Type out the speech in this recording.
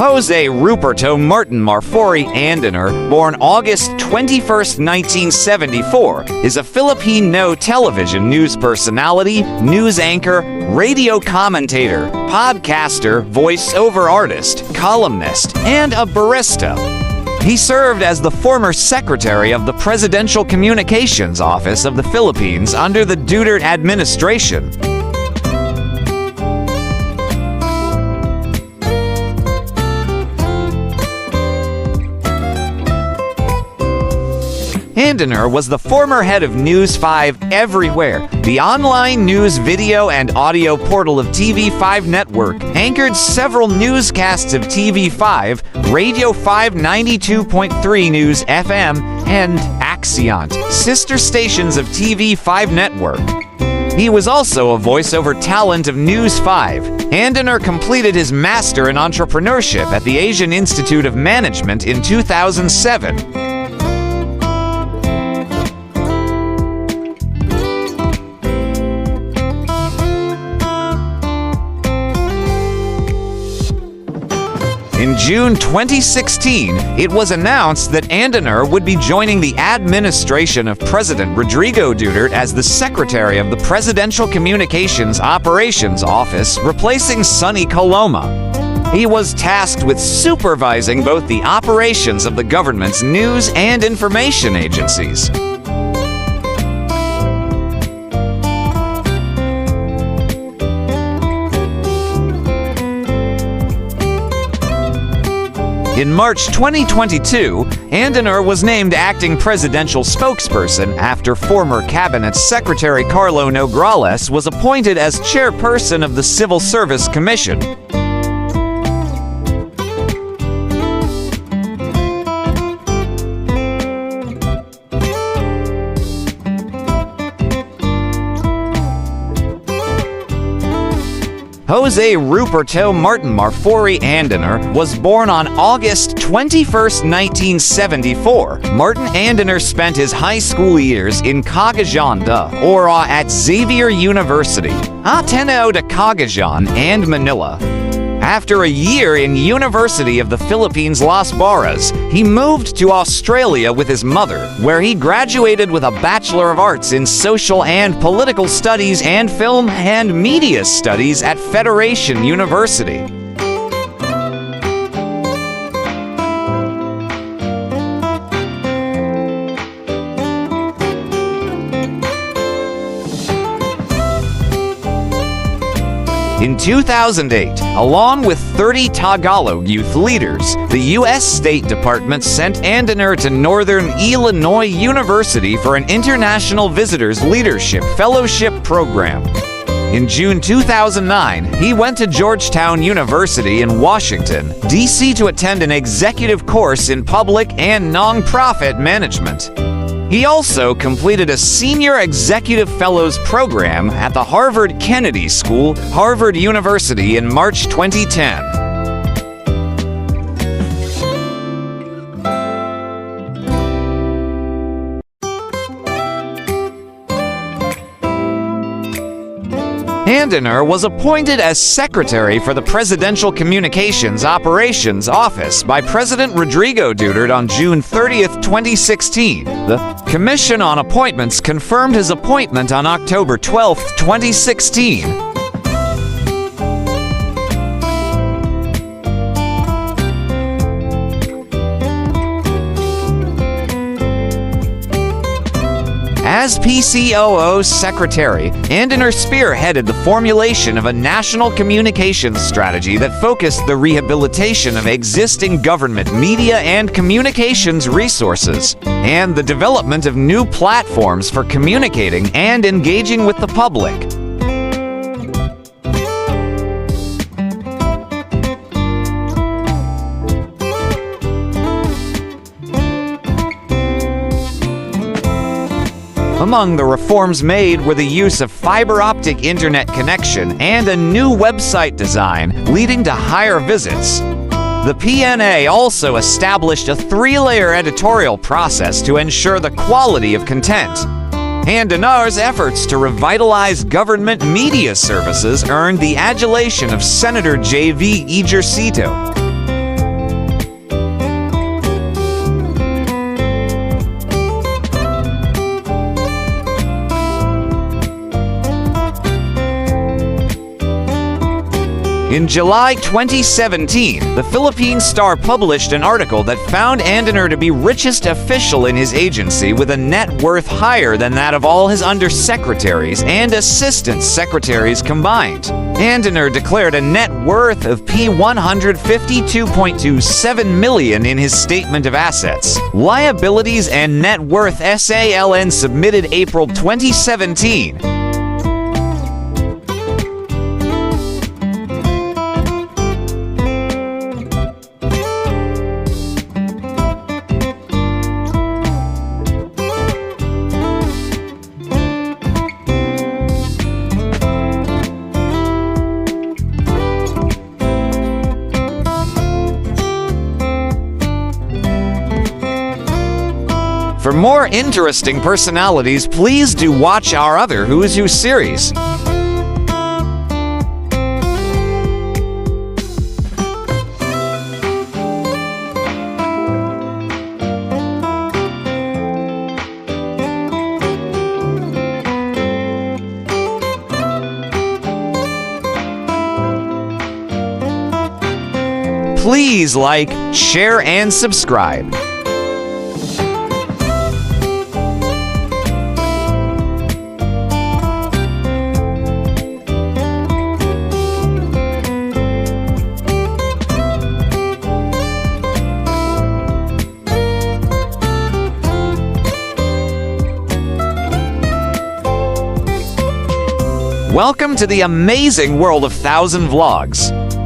Jose Ruperto Martin Marfori Andanar, born August 21, 1974, is a Filipino television news personality, news anchor, radio commentator, podcaster, voice-over artist, columnist, and a barista. He served as the former secretary of the Presidential Communications Office of the Philippines under the Duterte administration. Andanar was the former head of News 5 Everywhere, the online news, video, and audio portal of TV5 Network, anchored several newscasts of TV5, Radio 5 92.3 News FM, and Axiont, sister stations of TV5 Network. He was also a voiceover talent of News 5. Andanar completed his Master in Entrepreneurship at the Asian Institute of Management in 2007. In June 2016, it was announced that Andanar would be joining the administration of President Rodrigo Duterte as the Secretary of the Presidential Communications Operations Office, replacing Sonny Coloma. He was tasked with supervising both the operations of the government's news and information agencies. In March 2022, Andanar was named acting presidential spokesperson after former Cabinet Secretary Carlo Nograles was appointed as chairperson of the Civil Service Commission. Jose Ruperto Martin Marfori Andanar was born on August 21, 1974. Martin Andanar spent his high school years in Cagayan de Oro at Xavier University, Ateneo de Cagayan, and Manila. After a year in University of the Philippines Las Barras, he moved to Australia with his mother, where he graduated with a Bachelor of Arts in Social and Political Studies and Film and Media Studies at Federation University. In 2008, along with 30 Tagalog youth leaders, the U.S. State Department sent Andanar to Northern Illinois University for an International Visitors Leadership Fellowship program. In June 2009, he went to Georgetown University in Washington, D.C. to attend an executive course in public and nonprofit management. He also completed a Senior Executive Fellows program at the Harvard Kennedy School, Harvard University in March 2010. Andanar was appointed as Secretary for the Presidential Communications Operations Office by President Rodrigo Duterte on June 30, 2016. The Commission on Appointments confirmed his appointment on October 12, 2016. As PCOO Secretary, Andanar spearheaded the formulation of a national communications strategy that focused the rehabilitation of existing government media and communications resources, and the development of new platforms for communicating and engaging with the public. Among the reforms made were the use of fiber optic internet connection and a new website design, leading to higher visits. The PNA also established a 3-layer editorial process to ensure the quality of content. Andanar's efforts to revitalize government media services earned the adulation of Senator J.V. Ejercito. In July 2017, the Philippine Star published an article that found Andanar to be richest official in his agency with a net worth higher than that of all his undersecretaries and assistant secretaries combined. Andanar declared a net worth of P152.27 million in his statement of assets, liabilities and net worth SALN submitted April 2017. For more interesting personalities, please do watch our other Who's Who series. Please like, share, and subscribe. Welcome to the amazing world of 1,000 Vlogs.